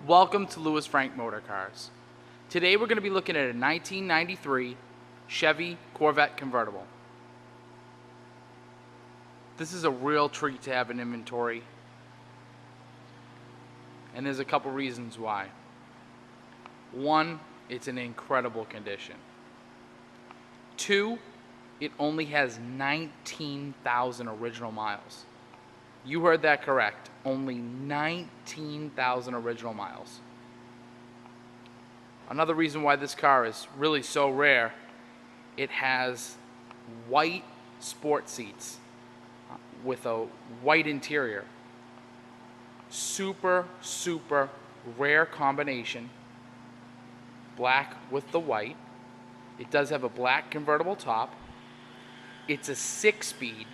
Welcome to Lewis Frank Motorcars. Today we're going to be looking at a 1993 Chevy Corvette convertible. This is a real treat to have in inventory, and there's a couple reasons why. One, it's in incredible condition. Two, it only has 19,000 original miles. You heard that correct. Only 19,000 original miles. Another reason why this car is really so rare, it has white sport seats with a white interior. Super rare combination. Black with the white. It does have a black convertible top. It's a 6-speed.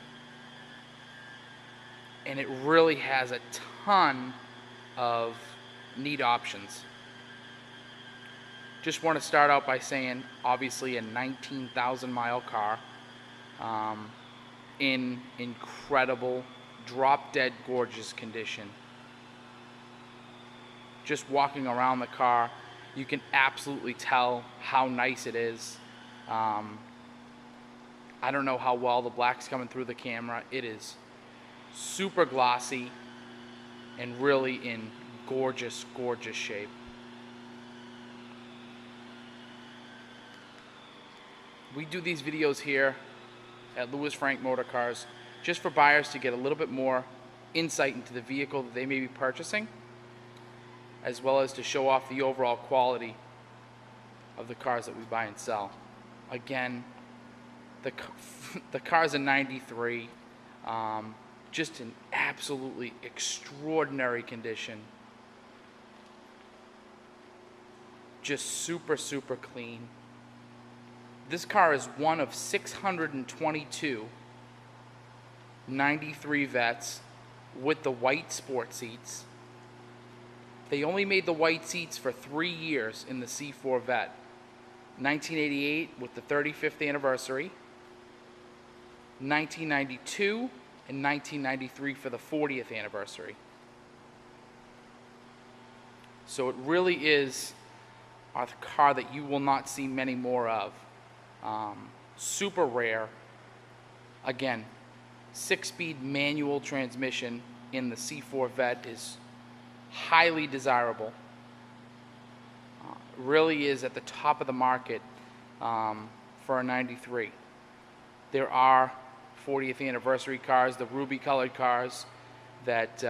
And it really has a ton of neat options. Just want to start out by saying, obviously a 19,000 mile car in incredible, drop dead gorgeous condition. Just walking around the car, you can absolutely tell how nice it is. I don't know how well the black's coming through the camera. It is super glossy and really in gorgeous shape. We do these videos here at Lewis Frank Motorcars just for buyers to get a little bit more insight into the vehicle that they may be purchasing, as well as to show off the overall quality of the cars that we buy and sell. Again, the car's a 93. Just in absolutely extraordinary condition. Just super clean. This car is one of 622 93 Vettes with the white sport seats. They only made the white seats for 3 years in the C4 Vette. 1988 with the 35th anniversary. 1992 in 1993 for the 40th anniversary. So it really is a car that you will not see many more of. Super rare. Again, 6-speed manual transmission in the C4 Vette is highly desirable. Really is at the top of the market for a 93. There are 40th anniversary cars, the ruby colored cars that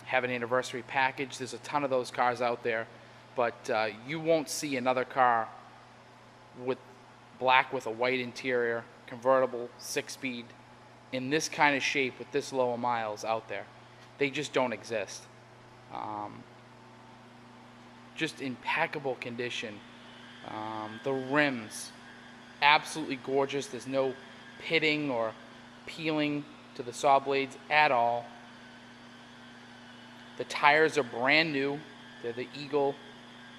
have an anniversary package. There's a ton of those cars out there, but you won't see another car with black with a white interior, convertible, 6-speed, in this kind of shape with this low of miles out there. They just don't exist. Just impeccable condition. The rims, absolutely gorgeous. There's no pitting or peeling to the saw blades at all. The tires are brand new. They're the Eagle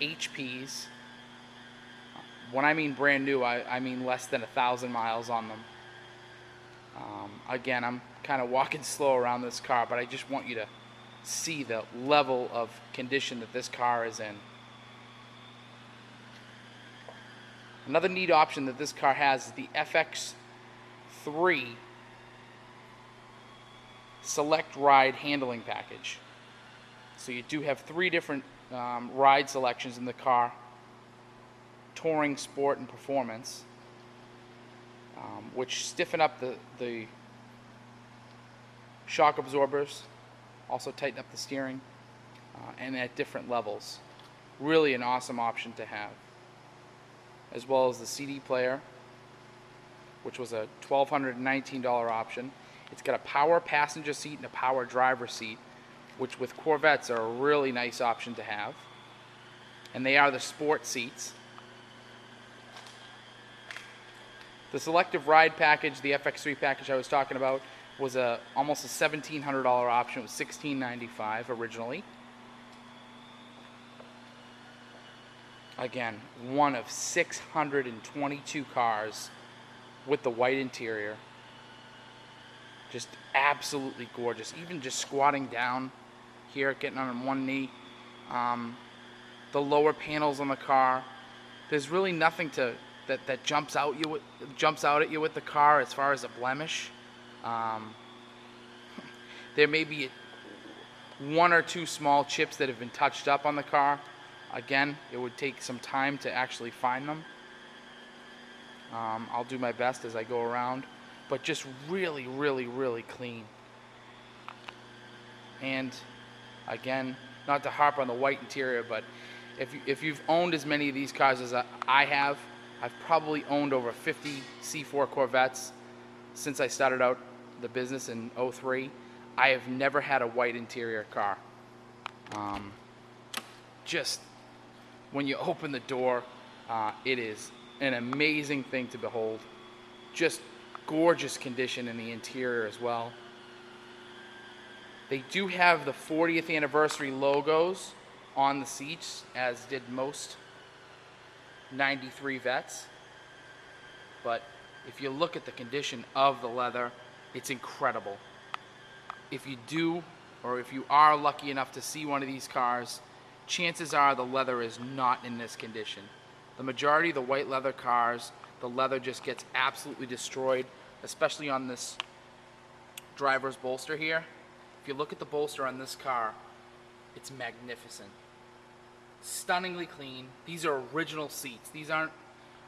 HPs. When I mean brand new, I mean less than 1,000 miles on them. Again, I'm kind of walking slow around this car, but I just want you to see the level of condition that this car is in. Another neat option that this car has is the FX3 Select Ride Handling Package. So you do have 3 different ride selections in the car: touring, sport, and performance, which stiffen up the shock absorbers, also tighten up the steering, and at different levels. Really an awesome option to have. As well as the CD player, which was a $1,219 option. It's got a power passenger seat and a power driver seat, which with Corvettes are a really nice option to have. And they are the sport seats. The selective ride package, the FX3 package I was talking about, was almost a $1,700 option. It was $1,695 originally. Again, one of 622 cars with the white interior. Just absolutely gorgeous. Even just squatting down here, getting on one knee. The lower panels on the car, there's really nothing that jumps out at you with the car as far as a blemish. There may be one or two small chips that have been touched up on the car. Again, it would take some time to actually find them. I'll do my best as I go around, but just really, really, really clean. And again, not to harp on the white interior, but if you've owned as many of these cars as I have, I've probably owned over 50 C4 Corvettes since I started out the business in '03. I have never had a white interior car. Just when you open the door, it is an amazing thing to behold. Just gorgeous condition in the interior as well. They do have the 40th anniversary logos on the seats, as did most '93 Vettes. But if you look at the condition of the leather, it's incredible. If you do, or if you are lucky enough to see one of these cars, chances are the leather is not in this condition. The majority of the white leather cars, the leather just gets absolutely destroyed, especially on this driver's bolster here. If you look at the bolster on this car, it's magnificent. Stunningly clean. These are original seats. These aren't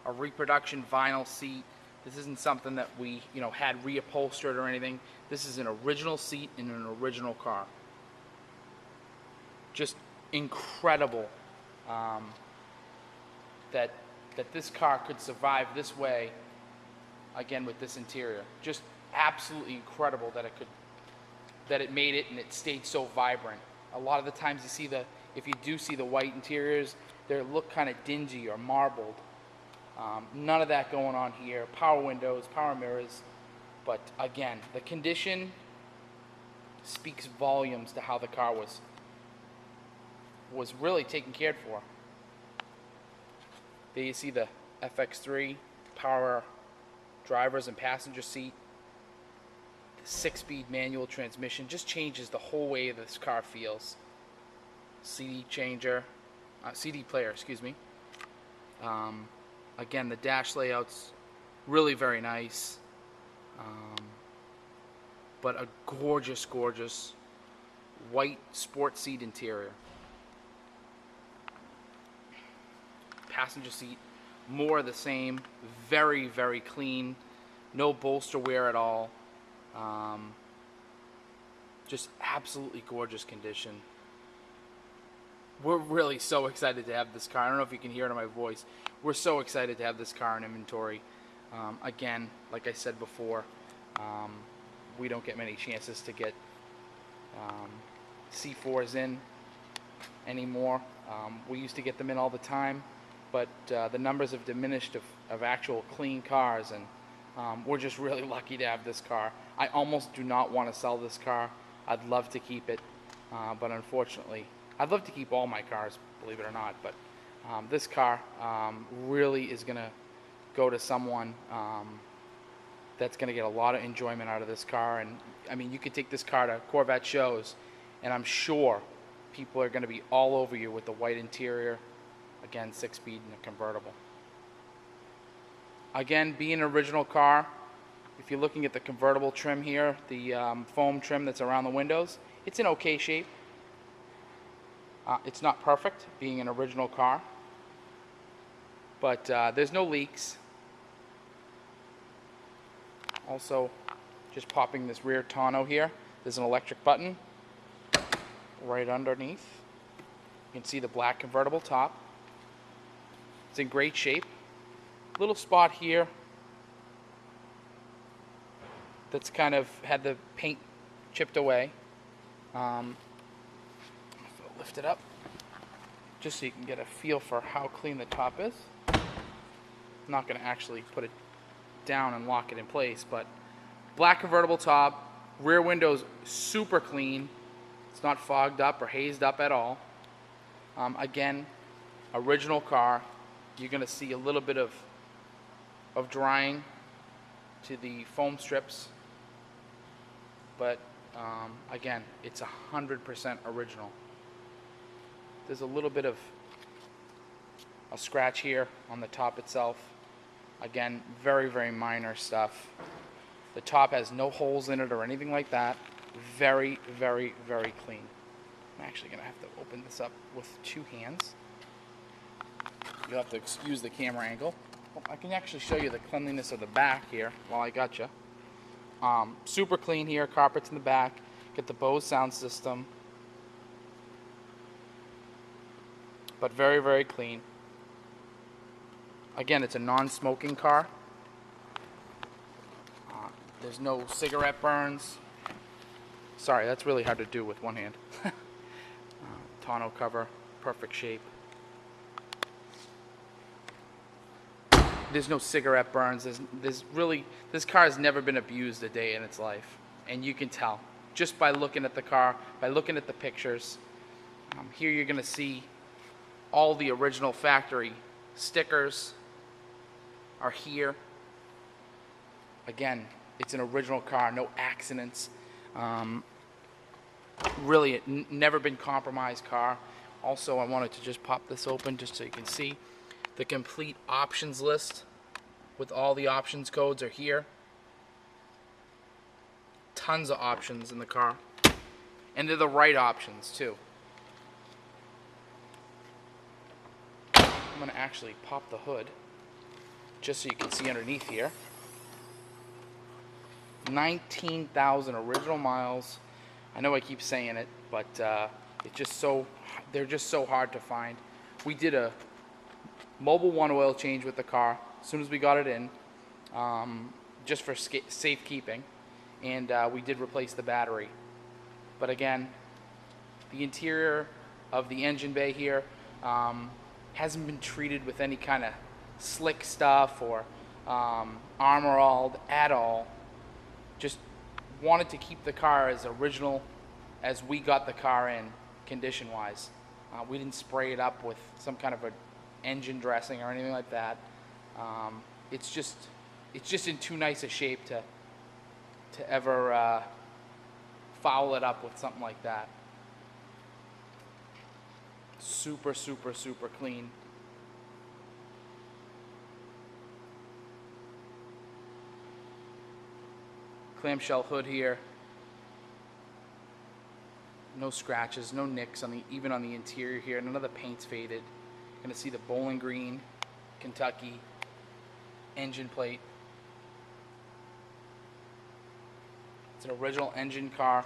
a reproduction vinyl seat. This isn't something that we, had reupholstered or anything. This is an original seat in an original car. Just incredible that this car could survive this way, again, with this interior. Just absolutely incredible that it made it and it stayed so vibrant. A lot of the times if you do see the white interiors, they look kind of dingy or marbled. None of that going on here. Power windows, power mirrors. But again, the condition speaks volumes to how the car was really taken care for. There you see the FX3 power drivers and passenger seat. The 6-speed manual transmission just changes the whole way this car feels. CD player, excuse me. Again, the dash layout's really very nice. But a gorgeous, gorgeous white sport seat interior. Passenger seat, more of the same. Very, very clean. No bolster wear at all. Just absolutely gorgeous condition. We're really so excited to have this car. I don't know if you can hear it in my voice. We're so excited to have this car in inventory. Again, like I said before, we don't get many chances to get C4s in anymore. We used to get them in all the time, but the numbers have diminished of actual clean cars, and we're just really lucky to have this car. I almost do not want to sell this car. I'd love to keep it, but unfortunately, I'd love to keep all my cars, believe it or not, but this car really is going to go to someone that's going to get a lot of enjoyment out of this car. And I mean, you could take this car to Corvette shows, and I'm sure people are going to be all over you with the white interior. Again, 6-speed and a convertible. Again, being an original car, if you're looking at the convertible trim here, the foam trim that's around the windows, it's in okay shape. It's not perfect, being an original car, but there's no leaks. Also, just popping this rear tonneau here, there's an electric button right underneath. You can see the black convertible top. It's in great shape. Little spot here that's kind of had the paint chipped away. Lift it up just so you can get a feel for how clean the top is. I'm not going to actually put it down and lock it in place, but black convertible top, rear windows super clean. It's not fogged up or hazed up at all. Again, original car. You're going to see a little bit of drying to the foam strips, but Again, it's 100% original. There's a little bit of a scratch here on the top itself. Again, very, very minor stuff. The top has no holes in it or anything like that. Very, very, very clean. I'm actually going to have to open this up with 2 hands. You'll have to excuse the camera angle. Well, I can actually show you the cleanliness of the back here while I got you. Super clean here, carpets in the back. Get the Bose sound system. But very, very clean. Again, it's a non-smoking car. There's no cigarette burns. Sorry, that's really hard to do with one hand. Tonneau cover, perfect shape. There's no cigarette burns. There's really, this car has never been abused a day in its life. And you can tell just by looking at the car, by looking at the pictures. Here you're going to see all the original factory stickers are here. Again, it's an original car, no accidents. Really, never been compromised car. Also, I wanted to just pop this open just so you can see the complete options list with all the options codes are here. Tons of options in the car, and they're the right options too. I'm going to actually pop the hood just so you can see underneath here. 19,000 original miles. I know I keep saying it, but they're just so hard to find. We did a Mobil 1 oil change with the car as soon as we got it in, just for safekeeping, and we did replace the battery. But again, the interior of the engine bay here hasn't been treated with any kind of slick stuff or armor-alled at all. Just wanted to keep the car as original as we got the car in, condition-wise. We didn't spray it up with some kind of a engine dressing or anything like that. It's just in too nice a shape to ever foul it up with something like that. Super, super, super clean. Clamshell hood here. No scratches, no nicks on even on the interior here. None of the paint's faded. You're gonna see the Bowling Green, Kentucky engine plate. It's an original engine car,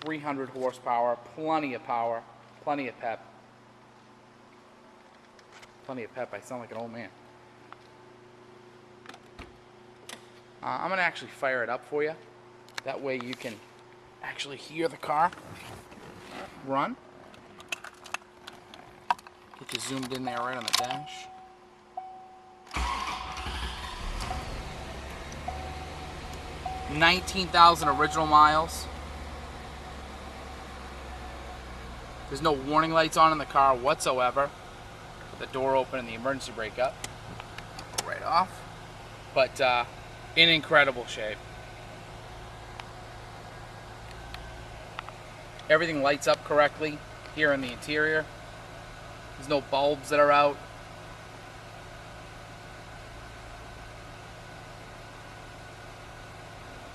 300 horsepower, plenty of power, plenty of pep. Plenty of pep, I sound like an old man. I'm gonna actually fire it up for you. That way you can actually hear the car run. Get you zoomed in there right on the dash. $19,000 original miles. There's no warning lights on in the car whatsoever. Put the door open and the emergency brake up. Right off. But in incredible shape. Everything lights up correctly here in the interior. There's no bulbs that are out.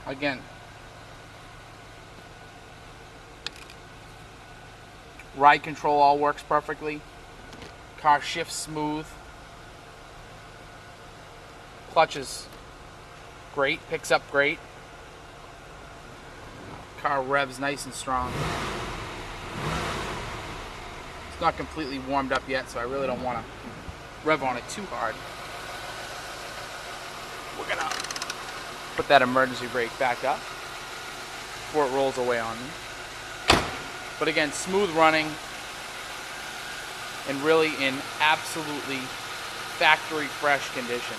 Again, ride control all works perfectly. Car shifts smooth. Clutch is great, picks up great. Car revs nice and strong. It's not completely warmed up yet, so I really don't want to rev on it too hard. We're gonna put that emergency brake back up before it rolls away on me. But again, smooth running and really in absolutely factory fresh condition.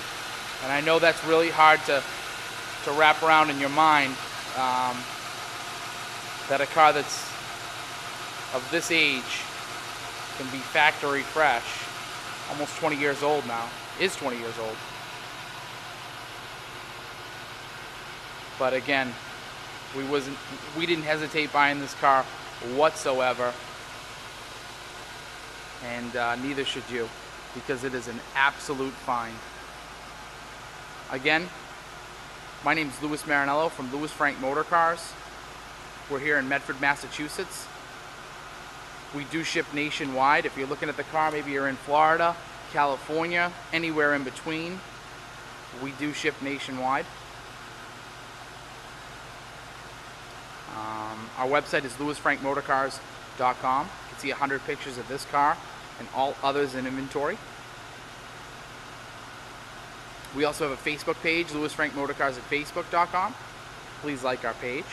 And I know that's really hard to wrap around in your mind, that a car that's of this age can be factory fresh, almost 20 years old now, is 20 years old. But again, We didn't hesitate buying this car whatsoever, and neither should you, because it is an absolute find. Again, my name is Louis Marinello from Louis Frank Motorcars. We're here in Medford, Massachusetts. We do ship nationwide. If you're looking at the car, maybe you're in Florida, California, anywhere in between, we do ship nationwide. Our website is louisfrankmotorcars.com. You can see 100 pictures of this car and all others in inventory. We also have a Facebook page, Louis Frank Motorcars at facebook.com. Please like our page.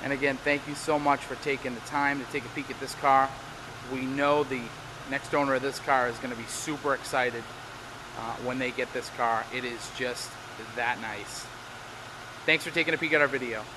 And again, thank you so much for taking the time to take a peek at this car. We know the next owner of this car is going to be super excited when they get this car. It is just that nice. Thanks for taking a peek at our video.